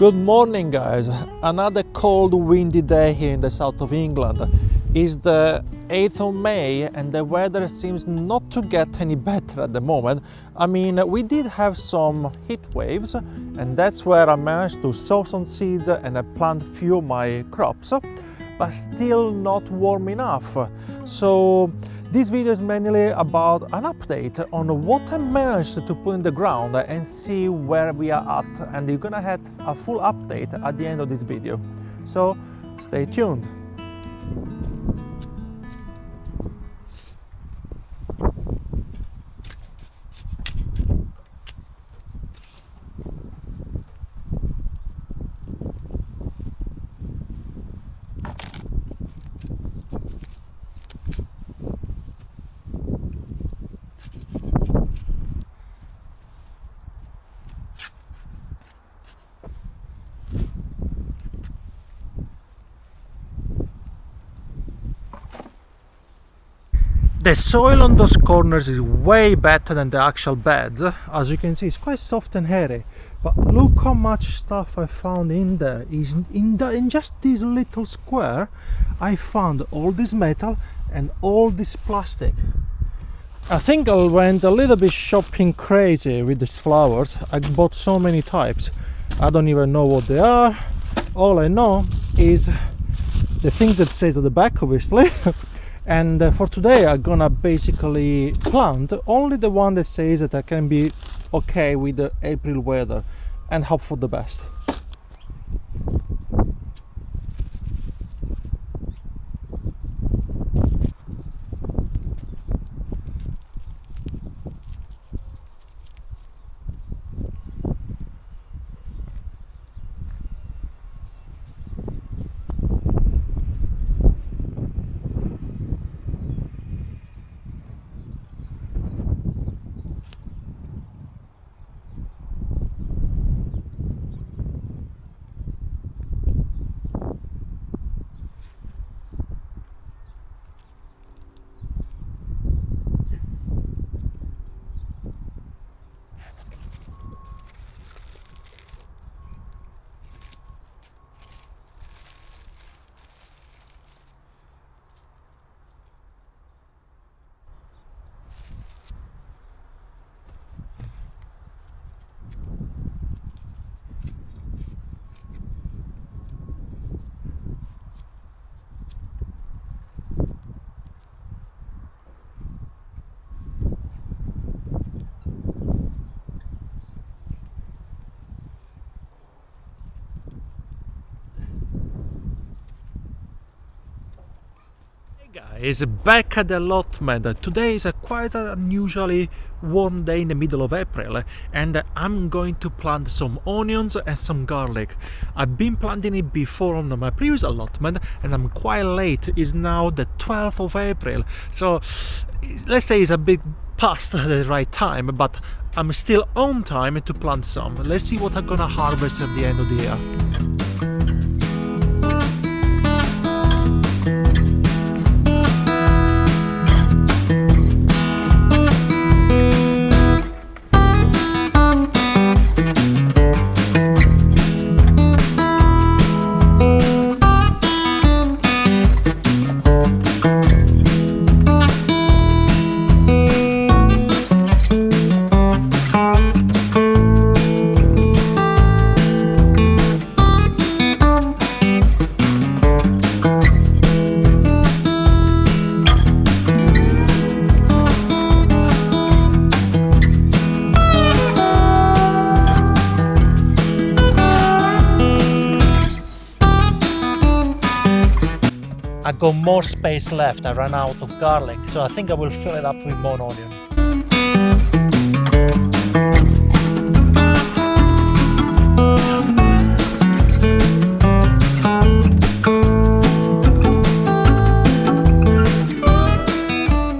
Good morning, guys. Another cold, windy day here in the south of England. It's the 8th of May and the weather seems not to get any better at the moment. I mean, we did have some heat waves and that's where I managed to sow some seeds and I plant few of my crops, but still not warm enough. So this video is mainly about an update on what I managed to put in the ground and see where we are at, and you're gonna have a full update at the end of this video. So stay tuned. The soil on those corners is way better than the actual beds. As you can see, it's quite soft and hairy. But look how much stuff I found in there. In just this little square, I found all this metal and all this plastic. I think I went a little bit shopping crazy with these flowers. I bought so many types. I don't even know what they are. All I know is the things that says at the back, obviously. And for today I'm gonna basically plant only the one that says that I can be okay with the April weather and hope for the best. Guys, back at the allotment. Today is a quite unusually warm day in the middle of April and I'm going to plant some onions and some garlic. I've been planting it before on my previous allotment and I'm quite late. It's now the 12th of April, so let's say it's a bit past the right time, but I'm still on time to plant some. Let's see what I'm gonna harvest at the end of the year. I got more space left. I ran out of garlic, so I think I will fill it up with more onion.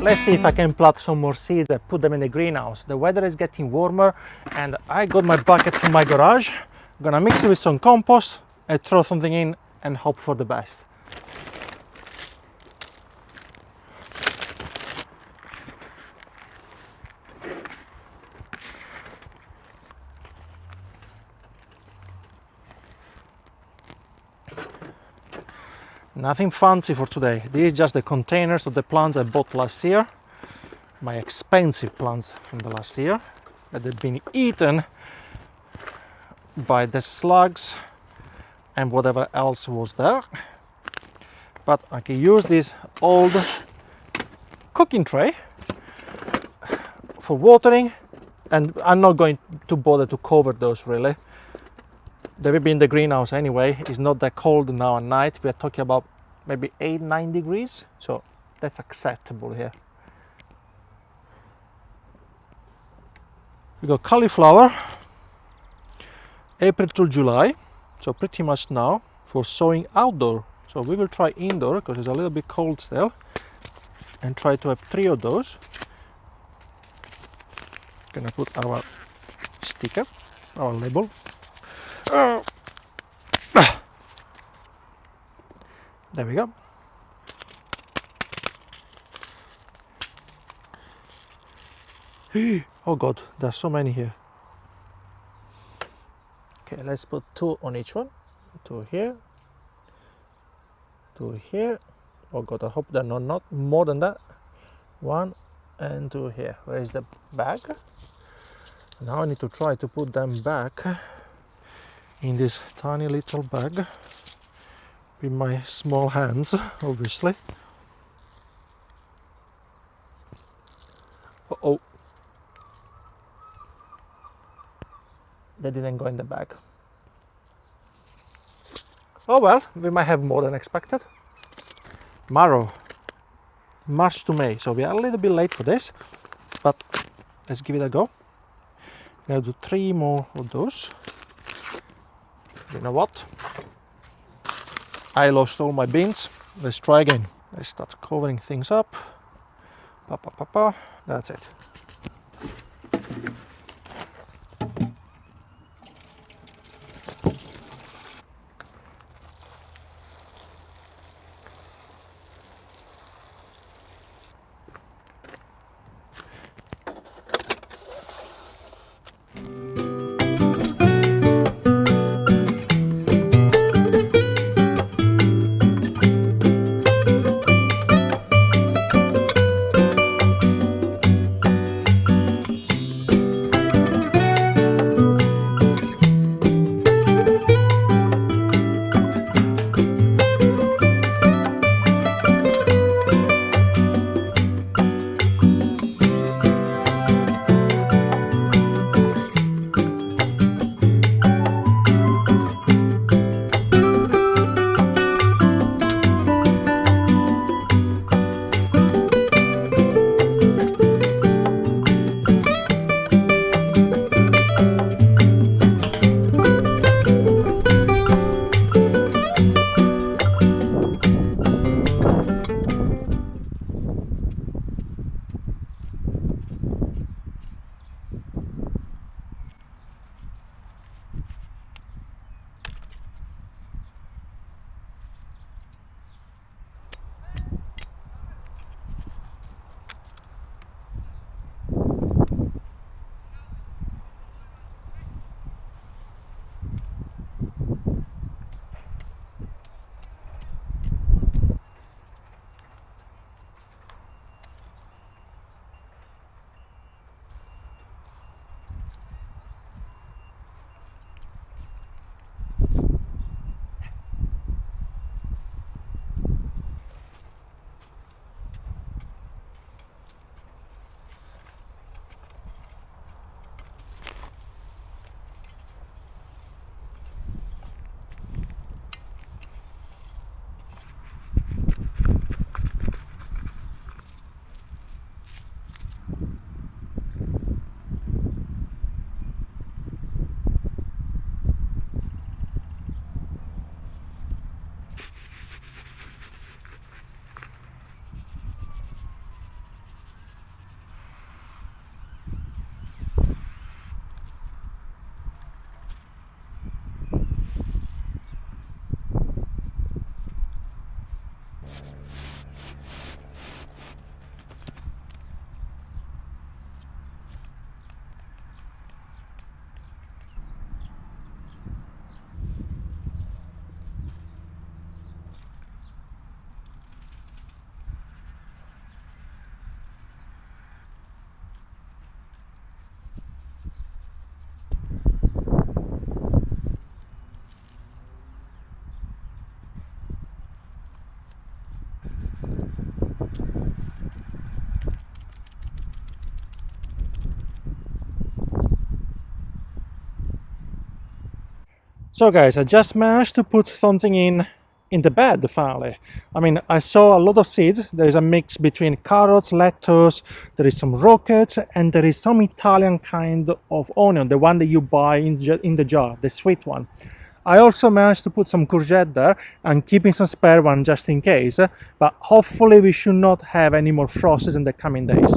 Let's see if I can plant some more seeds and put them in the greenhouse. The weather is getting warmer and I got my bucket from my garage. I'm gonna mix it with some compost and throw something in and hope for the best. Nothing fancy for today. These are just the containers of the plants I bought last year. My expensive plants from the last year that had been eaten by the slugs and whatever else was there. But I can use this old cooking tray for watering, and I'm not going to bother to cover those really. They will be in the greenhouse anyway. It's not that cold now at night. We are talking about maybe 8-9 degrees, so that's acceptable here. We got cauliflower, April to July, so pretty much now for sowing outdoor. So we will try indoor because it's a little bit cold still, and try to have 3 of those. Gonna put our sticker, our label. There we go. Oh god, there's so many here. Okay, let's put 2 on each one. 2 here, 2 here. Oh god, I hope they're not more than that. 1 and 2 here. Where is the bag? Now I need to try to put them back in this tiny little bag with my small hands, obviously. Uh-oh. They didn't go in the bag. Oh well, we might have more than expected. Marrow, March to May, so we are a little bit late for this, but let's give it a go. I'm gonna do 3 more of those. You know what? I lost all my beans. Let's try again. Let's start covering things up. That's it. So guys, I just managed to put something in the bed finally. I mean, I saw a lot of seeds. There is a mix between carrots, lettuce, there is some rockets, and there is some Italian kind of onion, the one that you buy in the jar, the sweet one. I also managed to put some courgette there and keeping some spare one just in case, but hopefully we should not have any more frosts in the coming days.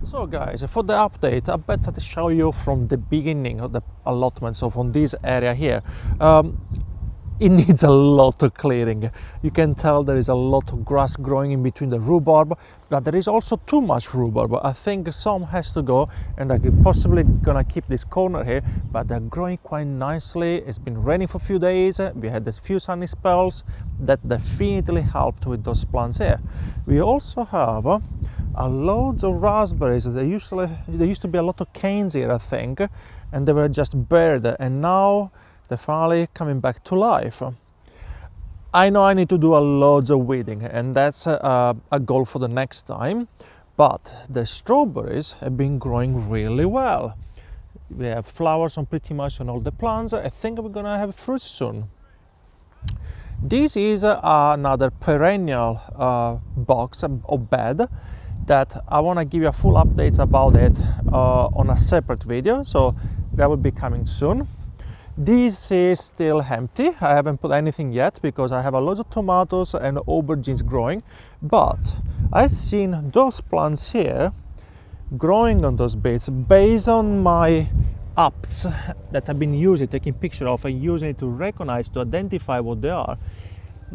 So guys, for the update, I better show you from the beginning of the allotment, so from this area here. It needs a lot of clearing. You can tell there is a lot of grass growing in between the rhubarb, but there is also too much rhubarb. I think some has to go, and I'm possibly gonna keep this corner here, but they're growing quite nicely. It's been raining for a few days. We had a few sunny spells that definitely helped with those plants here. We also have a loads of raspberries. There used to be a lot of canes here, I think, and they were just buried, and now they're finally coming back to life. I know I need to do a loads of weeding, and that's a goal for the next time, but the strawberries have been growing really well. We have flowers on pretty much on all the plants. I think we're gonna have fruits soon. This is another perennial box or bed that I want to give you a full updates about it on a separate video, so that will be coming soon. This is still empty. I haven't put anything yet because I have a lot of tomatoes and aubergines growing, but I've seen those plants here growing on those beds based on my apps that I've been using, taking picture of and using it to recognize, to identify what they are.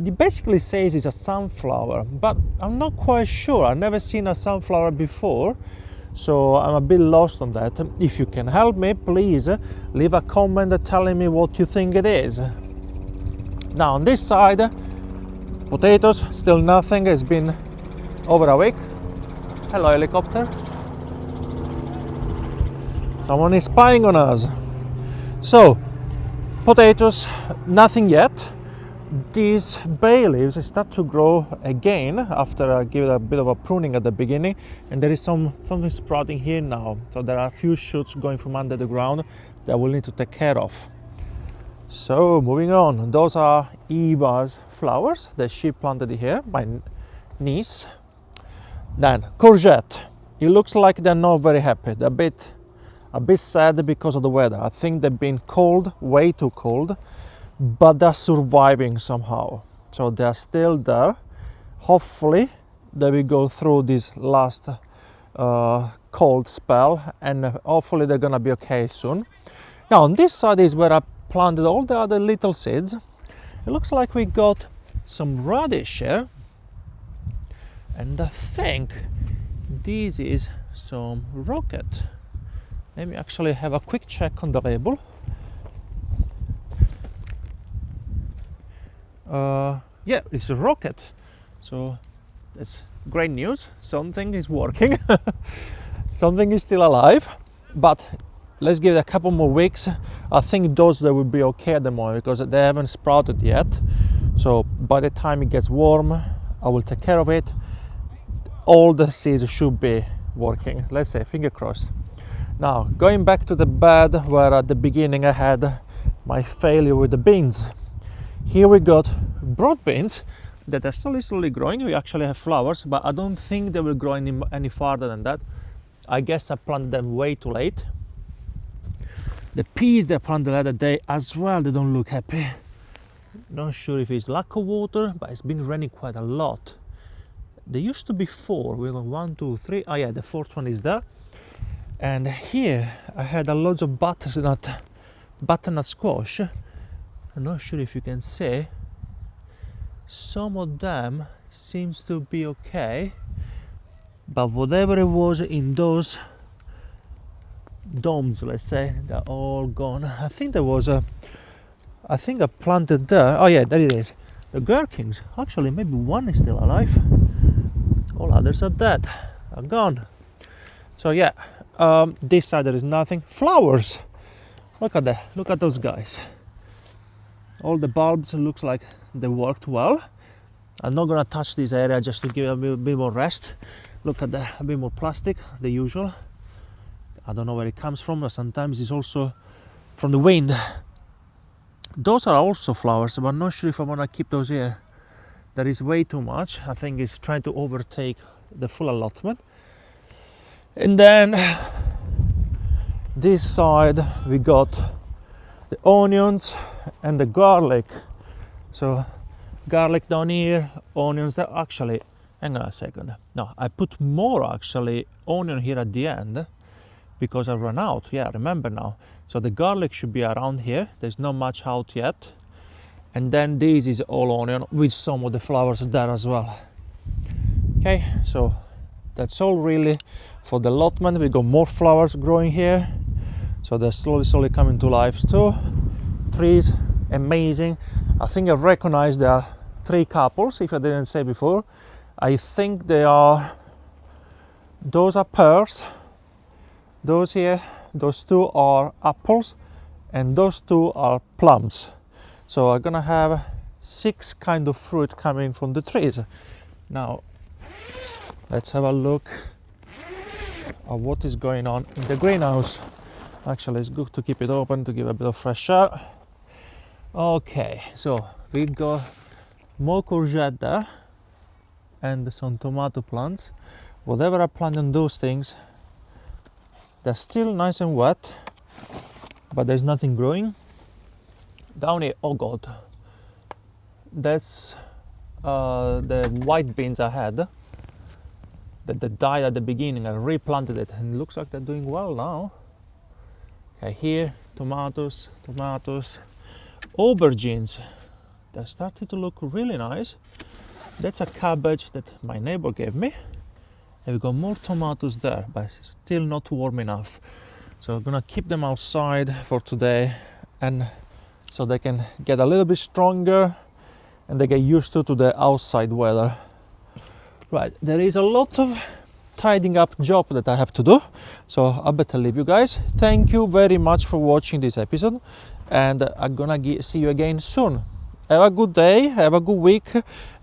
It basically says it's a sunflower, but I'm not quite sure. I've never seen a sunflower before, so I'm a bit lost on that. If you can help me, please leave a comment telling me what you think it is. Now on this side, potatoes, still nothing. It's been over a week. Hello, helicopter. Someone is spying on us. So, potatoes, nothing yet. These bay leaves start to grow again after I give it a bit of a pruning at the beginning, and there is something sprouting here now. So there are a few shoots going from under the ground that we'll need to take care of. So moving on, those are Eva's flowers that she planted here, my niece. Then courgette. It looks like they're not very happy. They're a bit sad because of the weather. I think they've been cold, way too cold, but they're surviving somehow. So they're still there. Hopefully they will go through this last cold spell, and hopefully they're gonna be okay soon. Now on this side is where I planted all the other little seeds. It looks like we got some radish here, and I think this is some rocket. Let me actually have a quick check on the label. Yeah, it's a rocket, so that's great news. Something is working. Something is still alive, but let's give it a couple more weeks. I think those that will be okay at the moment because they haven't sprouted yet, So by the time it gets warm, I will take care of it. All the seeds should be working. Let's say, finger crossed. Now, going back to the bed where at the beginning I had my failure with the beans. Here we got broad beans that are slowly growing. We actually have flowers, but I don't think they will grow any farther than that. I guess I planted them way too late. The peas they planted the other day as well, they don't look happy. Not sure if it's lack of water, but it's been raining quite a lot. There used to be 4. We got 1, 2, 3. Oh yeah, the 4th one is there. And here I had a loads of butternut squash. I'm not sure if you can see. Some of them seems to be okay, but whatever it was in those domes, let's say, they're all gone. I think I planted there. Oh yeah, there it is. The gherkins. Actually, maybe one is still alive. All others are dead, are gone. So yeah, this side there is nothing. Flowers. Look at that. Look at those guys. All the bulbs looks like they worked well. I'm not gonna touch this area just to give it a bit more rest. Look at that, a bit more plastic, the usual. I don't know where it comes from, but sometimes it's also from the wind. Those are also flowers, but I'm not sure if I wanna keep those here. That is way too much. I think it's trying to overtake the full allotment. And then this side we got the onions and the garlic. So garlic down here, onions there. Actually, hang on a second. No, I put more actually onion here at the end because I ran out. Yeah, remember now. So the garlic should be around here. There's not much out yet. And then this is all onion with some of the flowers there as well. Okay, so that's all really for the allotment. We got more flowers growing here. So they're slowly coming to life too. Trees, amazing. I think I've recognized there are 3 couples, if I didn't say before. I think those are pears. Those here, those 2 are apples, and those 2 are plums. So I'm gonna have 6 kind of fruit coming from the trees. Now, let's have a look at what is going on in the greenhouse. Actually, it's good to keep it open to give a bit of fresh air. Okay, so we got more courgette there and some tomato plants. Whatever I plant on those things, they're still nice and wet, but there's nothing growing. Down here, oh god, that's the white beans I had that died at the beginning. I replanted it and it looks like they're doing well now. Okay, here, tomatoes, aubergines. They're starting to look really nice. That's a cabbage that my neighbor gave me. And we got more tomatoes there, but it's still not warm enough. So I'm gonna keep them outside for today, and so they can get a little bit stronger and they get used to the outside weather. Right, there is a lot of tidying up job that I have to do, so I better leave you guys. Thank you very much for watching this episode, and I'm gonna see you again soon. Have a good day, have a good week,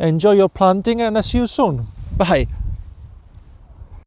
enjoy your planting, and I'll see you soon. Bye.